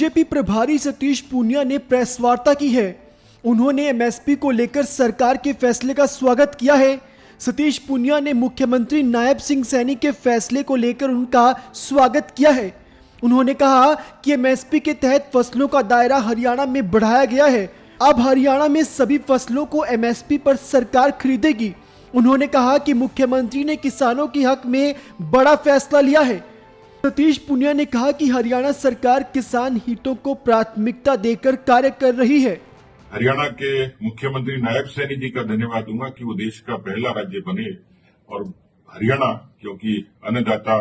BJP प्रभारी सतीश पूनिया ने press वार्ता की है। उन्होंने एमएसपी को लेकर सरकार के फैसले का स्वागत किया है। सतीश पूनिया ने मुख्यमंत्री नायब सिंह सैनी के फैसले को लेकर उनका स्वागत किया है। उन्होंने कहा कि एमएसपी के तहत फसलों का दायरा हरियाणा में बढ़ाया गया है। अब हरियाणा में सभी फसलों को एमएसपी पर सरकार खरीदेगी। उन्होंने कहा कि मुख्यमंत्री ने किसानों के हक में बड़ा फैसला लिया है। सतीश पूनिया ने कहा कि हरियाणा सरकार किसान हितों को प्राथमिकता देकर कार्य कर रही है। हरियाणा के मुख्यमंत्री नायब सैनी जी का धन्यवाद दूंगा कि वो देश का पहला राज्य बने। और हरियाणा, क्योंकि अन्नदाता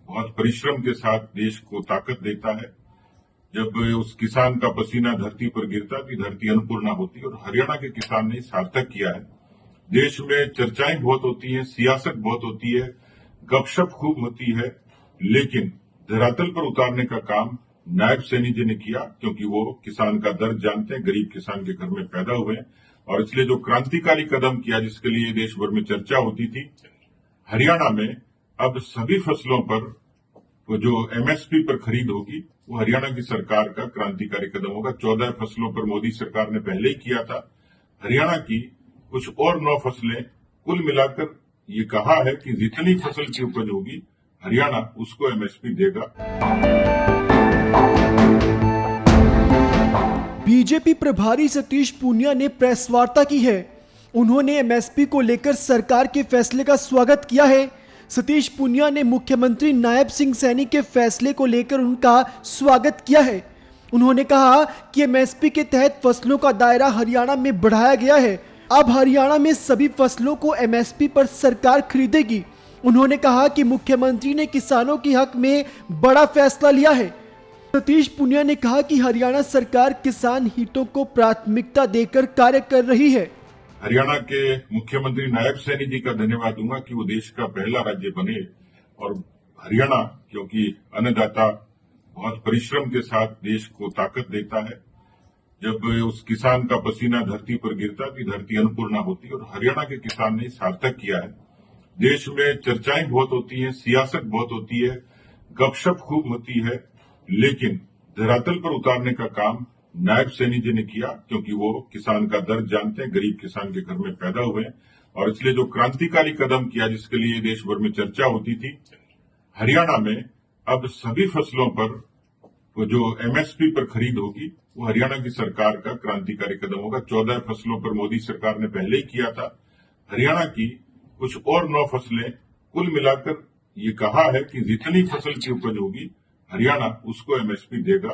बहुत परिश्रम के साथ देश को ताकत देता है। जब उस किसान का पसीना धरती पर गिरता तो धरती अन्नपूर्णा होती है, और हरियाणा के किसान ने सार्थक किया है। देश में चर्चाएं बहुत होती है, सियासत बहुत होती है, गपशप खूब होती है, लेकिन धरातल पर उतारने का काम नायब सैनी जी ने किया, क्योंकि वो किसान का दर्द जानते हैं, गरीब किसान के घर में पैदा हुए हैं। और इसलिए जो क्रांतिकारी कदम किया, जिसके लिए देश भर में चर्चा होती थी, हरियाणा में अब सभी फसलों पर वो जो एमएसपी पर खरीद होगी, वो हरियाणा की सरकार का क्रांतिकारी कदम होगा। 14 फसलों पर मोदी सरकार ने पहले ही किया था। हरियाणा की कुछ और 9 फसलें, कुल मिलाकर ये कहा है कि जितनी फसल की उपज होगी हरियाणा उसको एमएसपी देगा। बीजेपी प्रभारी सतीश पूनिया ने प्रेस वार्ता की है। उन्होंने एमएसपी को लेकर सरकार के फैसले का स्वागत किया है। सतीश पूनिया ने मुख्यमंत्री नायब सिंह सैनी के फैसले को लेकर उनका स्वागत किया है। उन्होंने कहा कि एमएसपी के तहत फसलों का दायरा हरियाणा में बढ़ाया गया है। अब हरियाणा में सभी फसलों को एमएसपी पर सरकार खरीदेगी। उन्होंने कहा कि मुख्यमंत्री ने किसानों के हक में बड़ा फैसला लिया है। सतीश पूनिया ने कहा कि हरियाणा सरकार किसान हितों को प्राथमिकता देकर कार्य कर रही है। हरियाणा के मुख्यमंत्री नायब सैनी जी का धन्यवाद दूंगा कि वो देश का पहला राज्य बने। और हरियाणा, क्योंकि अन्नदाता बहुत परिश्रम के साथ देश को ताकत देता है। जब उस किसान का पसीना धरती पर गिरता तो धरती अन्नपूर्णा होती है, और हरियाणा के किसान ने सार्थक किया है। देश में चर्चाएं बहुत होती है, सियासत बहुत होती है, गपशप खूब होती है, लेकिन धरातल पर उतारने का काम नायब सैनी जी ने किया, क्योंकि वो किसान का दर्द जानते हैं, गरीब किसान के घर में पैदा हुए हैं। और इसलिए जो क्रांतिकारी कदम किया, जिसके लिए देश भर में चर्चा होती थी, हरियाणा में अब सभी फसलों पर वो जो एमएसपी पर खरीद होगी, वो हरियाणा की सरकार का क्रांतिकारी कदम होगा। 14 फसलों पर मोदी सरकार ने पहले ही किया था। हरियाणा की कुछ और 9 फसलें, कुल मिलाकर ये कहा है कि जितनी फसल की उपज होगी हरियाणा उसको एमएसपी देगा।